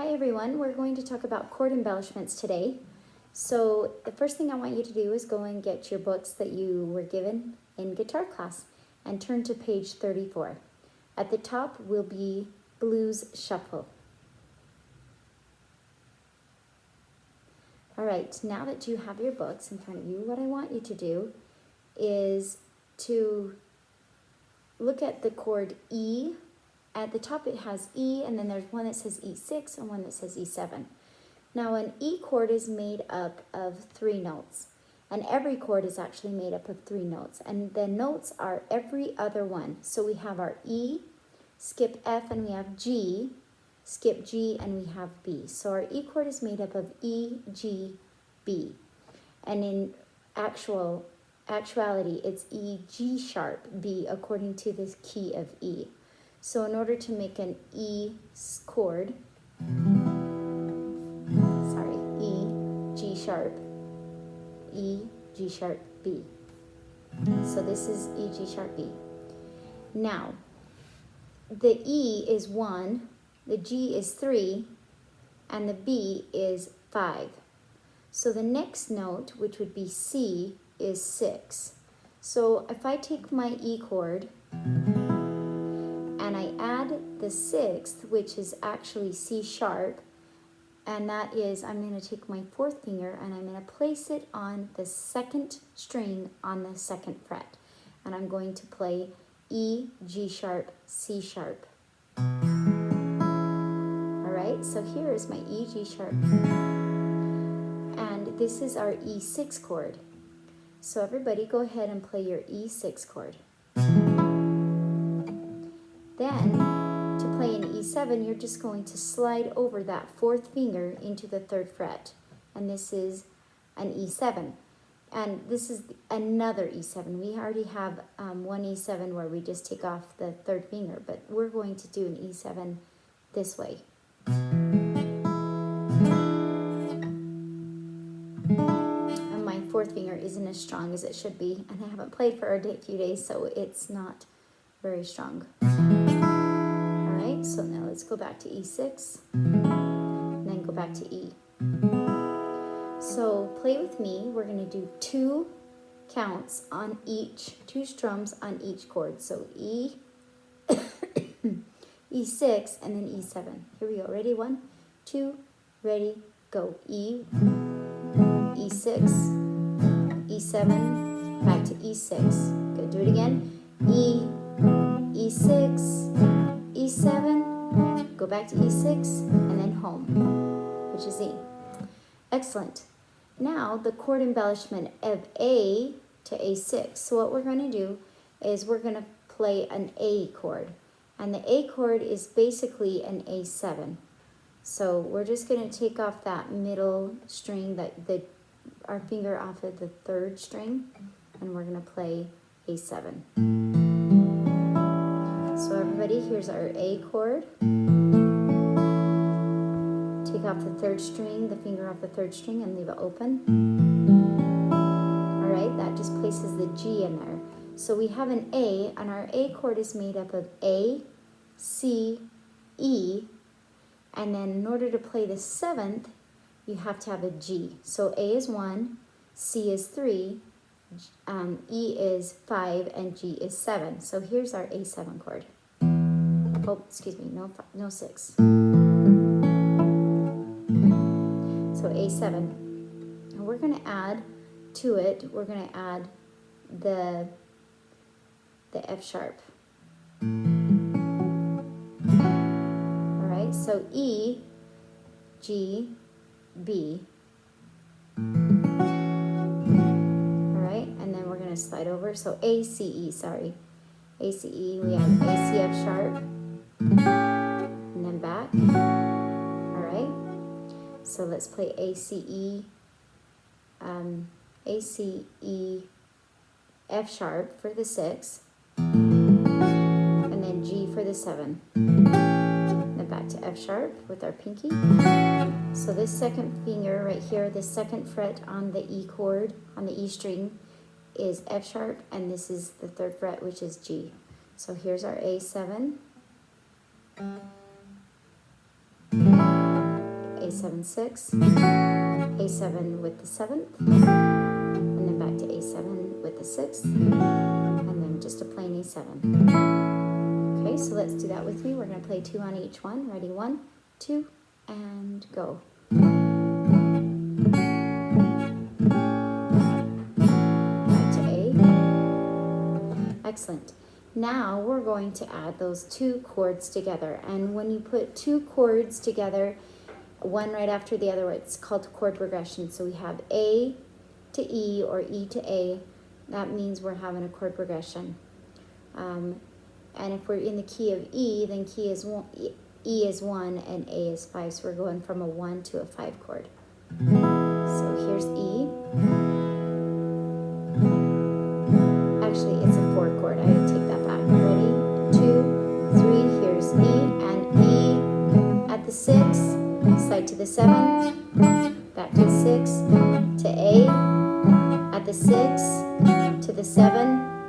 Hi everyone, we're going to talk about chord embellishments today. So the first thing I want you to do is go and get your books that you were given in guitar class and turn to page 34. At the top will be Blues Shuffle. All right, now that you have your books in front of you, what I want you to do is to look at the chord E. At the top it has E, and then there's one that says E6 and one that says E7. Now an E chord is made up of 3 notes, and every chord is actually made up of 3 notes, and the notes are every other one. So we have our E, skip F, and we have G, skip G, and we have B. So our E chord is made up of E, G, B. And in actuality, it's E, G sharp, B, according to the key of E. So in order to make an E chord, E, G sharp, E, G sharp, B. So this is E, G sharp, B. Now, the E is 1, the G is 3, and the B is 5. So the next note, which would be C, is 6. So if I take my E chord, and I add the 6th, which is actually C sharp, and that is, I'm going to take my 4th finger and I'm going to place it on the 2nd string on the 2nd fret. And I'm going to play E, G sharp, C sharp. Alright, so here is my E, G sharp. And this is our E6 chord. So everybody go ahead and play your E6 chord. Then, to play an E7, you're just going to slide over that 4th finger into the 3rd fret. And this is an E7. And this is another E7. We already have one E7 where we just take off the 3rd finger, but we're going to do an E7 this way. And my 4th finger isn't as strong as it should be, and I haven't played for a few days, so it's not very strong. Alright, so now let's go back to E6, and then go back to E. So play with me. We're going to do 2 counts on each, 2 strums on each chord. So E, E6, and then E7. Here we go. Ready? 1, 2, ready, go. E, E6, E7, back to E6. Good. Do it again. E, E6, E7, go back to E6, and then home, which is E. Excellent. Now the chord embellishment of A to A6. So what we're going to do is we're going to play an A chord. And the A chord is basically an A7. So we're just going to take off that middle string, our finger off of the 3rd string, and we're going to play A7. So everybody, here's our A chord. Take off the 3rd string, the finger off the 3rd string, and leave it open. Alright, that just places the G in there. So we have an A, and our A chord is made up of A, C, E, and then in order to play the 7th, you have to have a G. So A is 1, C is 3, E is 5, and G is 7. So here's our A7 chord. Oh, excuse me, no 6. So A7. And we're going to add to it, we're going to add the F sharp. Alright, so E, G, B. Alright, and then we're going to slide over. So A, C, E, sorry. A, C, E, we have A, C, F sharp. And then back. Alright. So let's play A, C, E, F sharp for the 6, and then G for the 7. Then back to F sharp with our pinky. So this 2nd finger right here, the 2nd fret on the E chord, on the E string, is F sharp, and this is the 3rd fret, which is G. So here's our A7. A7, 6, A7 with the 7th, and then back to A7 with the 6th, and then just a plain A7. Okay, so let's do that with me. We're going to play 2 on each one. Ready? 1, 2, and go. Back to A. Excellent. Now we're going to add those 2 chords together, and when you put 2 chords together, one right after the other, it's called chord progression. So we have A to E or E to A. That means we're having a chord progression. And if we're in the key of E, then E is 1 and A is 5. So we're going from a 1 to a 5 chord. So here's E. Actually, it's a 4 chord. I take that back. Ready? 2, 3. Here's E, and E at the 6. Slide to the 7, back to the 6, to A, at the 6, to the 7,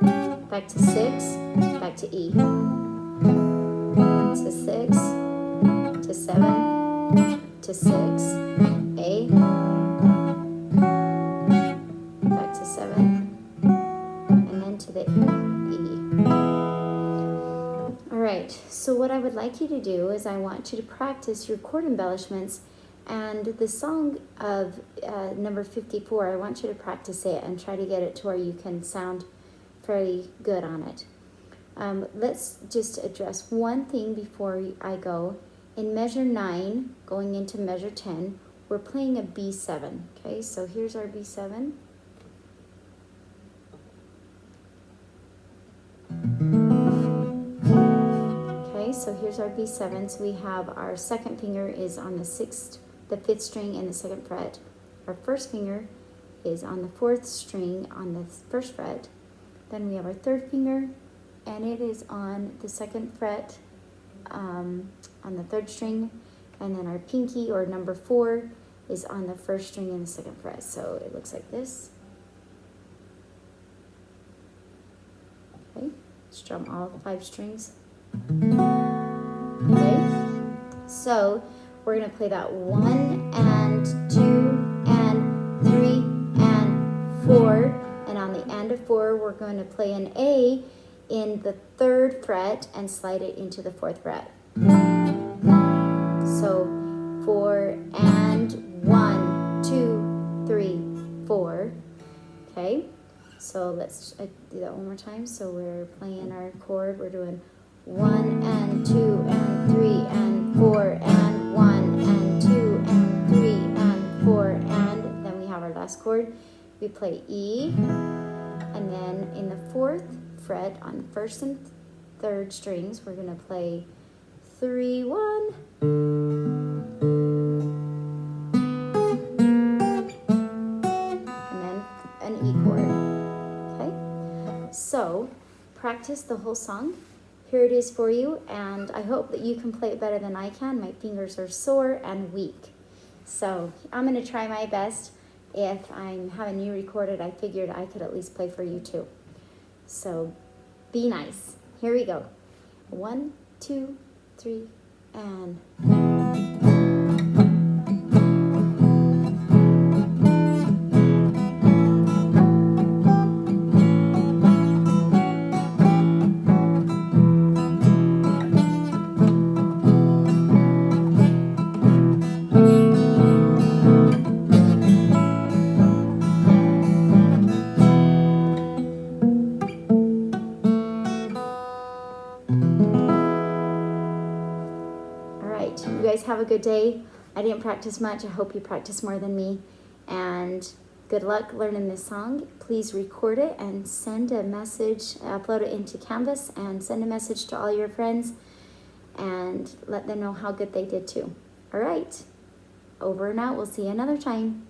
back to 6, back to E, to 6, to 7, to 6, A, back to 7, and then to the E. Alright, so what I would like you to do is I want you to practice your chord embellishments, and the song of number 54, I want you to practice it and try to get it to where you can sound fairly good on it. Let's just address one thing before I go. In measure 9, going into measure 10, we're playing a B7. Okay, so here's our B7. So here's our B7. So we have our second finger is on the 5th string in the 2nd fret. Our first finger is on the 4th string on the 1st fret. Then we have our 3rd finger, and it is on the 2nd fret on the 3rd string. And then our pinky, or number 4, is on the 1st string in the 2nd fret. So it looks like this. Okay, strum all 5 strings. Okay, so we're going to play that 1 and 2 and 3 and 4, and on the end of 4 we're going to play an A in the 3rd fret and slide it into the 4th fret. So 4 and 1, 2, 3, 4. Okay, so let's do that one more time. So we're playing our chord. We're doing 1 and 2 and 3 and 4 and 1 and 2 and 3 and 4, and then we have our last chord. We play E, and then in the 4th fret on 1st and 3rd strings we're going to play 3, 1, and then an E chord. Okay, so practice the whole song. Here it is for you, and I hope that you can play it better than I can. My fingers are sore and weak. So I'm going to try my best. If I'm having you recorded, I figured I could at least play for you too. So be nice. Here we go. 1, 2, 3, and... You guys have a good day. I didn't practice much. I hope you practice more than me. And good luck learning this song. Please record it and send a message, upload it into Canvas, and send a message to all your friends and let them know how good they did too. All right, over and out. We'll see you another time.